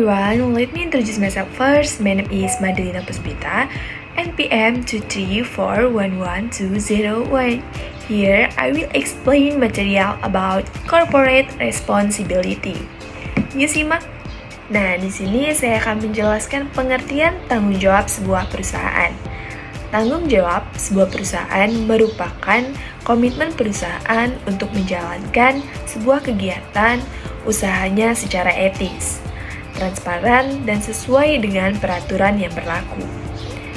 everyone, let me introduce myself first. My name is Madalina Puspita, NPM 234112001. Here, I will explain material about corporate responsibility. Yuk simak. Nah, di sini saya akan menjelaskan pengertian tanggung jawab sebuah perusahaan. Tanggung jawab sebuah perusahaan merupakan komitmen perusahaan untuk menjalankan sebuah kegiatan usahanya secara etis, transparan, dan sesuai dengan peraturan yang berlaku.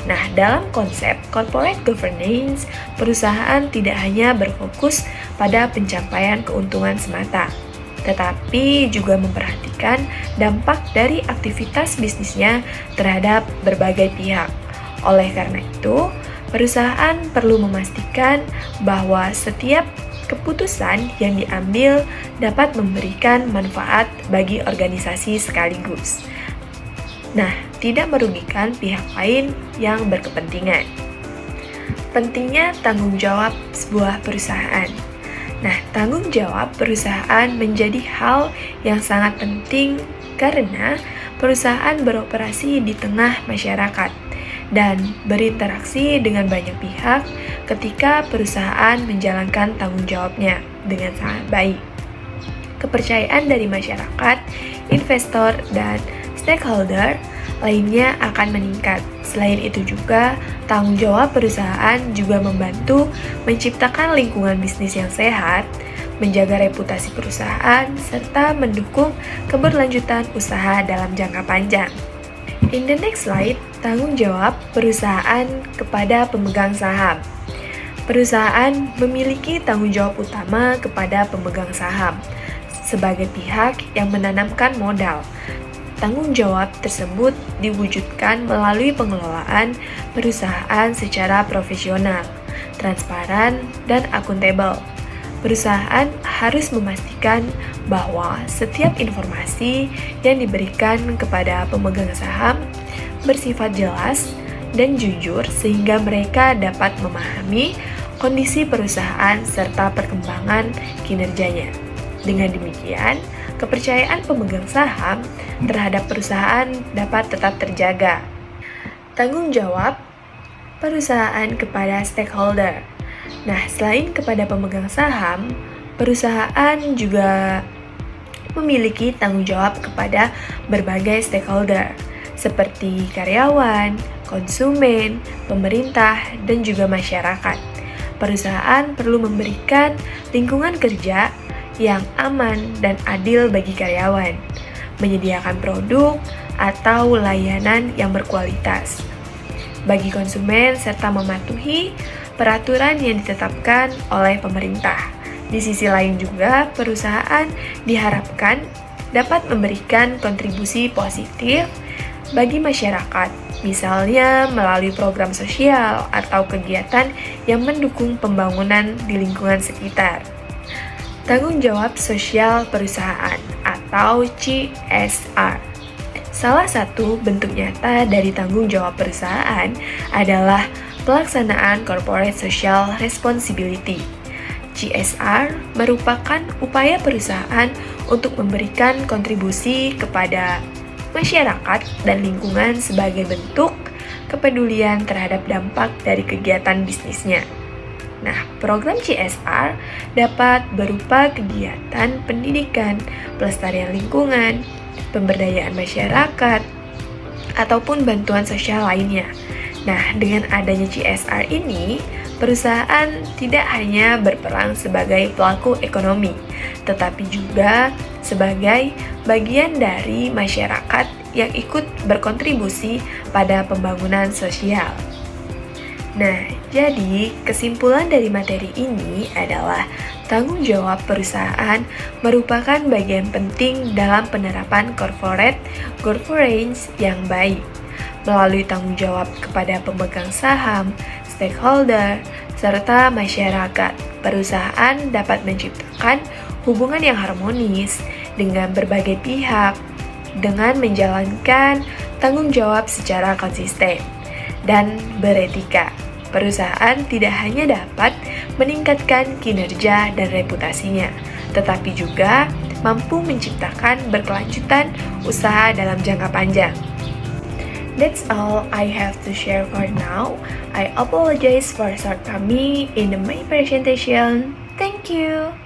Nah, dalam konsep corporate governance, perusahaan tidak hanya berfokus pada pencapaian keuntungan semata, tetapi juga memperhatikan dampak dari aktivitas bisnisnya terhadap berbagai pihak. Oleh karena itu, perusahaan perlu memastikan bahwa setiap keputusan yang diambil dapat memberikan manfaat bagi organisasi sekaligus. Nah, tidak merugikan pihak lain yang berkepentingan. Pentingnya tanggung jawab sebuah perusahaan. Nah, tanggung jawab perusahaan menjadi hal yang sangat penting karena perusahaan beroperasi di tengah masyarakat dan berinteraksi dengan banyak pihak ketika perusahaan menjalankan tanggung jawabnya dengan sangat baik. Kepercayaan dari masyarakat, investor, dan stakeholder lainnya akan meningkat. Selain itu juga, tanggung jawab perusahaan juga membantu menciptakan lingkungan bisnis yang sehat, menjaga reputasi perusahaan, serta mendukung keberlanjutan usaha dalam jangka panjang. In the next slide, tanggung jawab perusahaan kepada pemegang saham. Perusahaan memiliki tanggung jawab utama kepada pemegang saham sebagai pihak yang menanamkan modal. Tanggung jawab tersebut diwujudkan melalui pengelolaan perusahaan secara profesional, transparan, dan akuntabel. Perusahaan harus memastikan bahwa setiap informasi yang diberikan kepada pemegang saham bersifat jelas dan jujur sehingga mereka dapat memahami kondisi perusahaan serta perkembangan kinerjanya. Dengan demikian, kepercayaan pemegang saham terhadap perusahaan dapat tetap terjaga. Tanggung jawab perusahaan kepada stakeholder. Nah, selain kepada pemegang saham, perusahaan juga memiliki tanggung jawab kepada berbagai stakeholder seperti karyawan, konsumen, pemerintah, dan juga masyarakat. Perusahaan perlu memberikan lingkungan kerja yang aman dan adil bagi karyawan, menyediakan produk atau layanan yang berkualitas bagi konsumen, serta mematuhi peraturan yang ditetapkan oleh pemerintah. Di sisi lain juga, perusahaan diharapkan dapat memberikan kontribusi positif bagi masyarakat, misalnya melalui program sosial atau kegiatan yang mendukung pembangunan di lingkungan sekitar. Tanggung jawab sosial perusahaan atau CSR. Salah satu bentuk nyata dari tanggung jawab perusahaan adalah pelaksanaan Corporate Social Responsibility. CSR merupakan upaya perusahaan untuk memberikan kontribusi kepada masyarakat dan lingkungan sebagai bentuk kepedulian terhadap dampak dari kegiatan bisnisnya. Nah, program CSR dapat berupa kegiatan pendidikan, pelestarian lingkungan, pemberdayaan masyarakat, ataupun bantuan sosial lainnya. Nah, dengan adanya CSR ini, perusahaan tidak hanya berperan sebagai pelaku ekonomi, tetapi juga sebagai bagian dari masyarakat yang ikut berkontribusi pada pembangunan sosial. Nah, jadi kesimpulan dari materi ini adalah tanggung jawab perusahaan merupakan bagian penting dalam penerapan corporate governance yang baik. Melalui tanggung jawab kepada pemegang saham, stakeholder, serta masyarakat, perusahaan dapat menciptakan hubungan yang harmonis dengan berbagai pihak dengan menjalankan tanggung jawab secara konsisten dan beretika. Perusahaan tidak hanya dapat meningkatkan kinerja dan reputasinya, tetapi juga mampu menciptakan berkelanjutan usaha dalam jangka panjang. That's all I have to share for now. I apologize for shortcoming in my presentation. Thank you.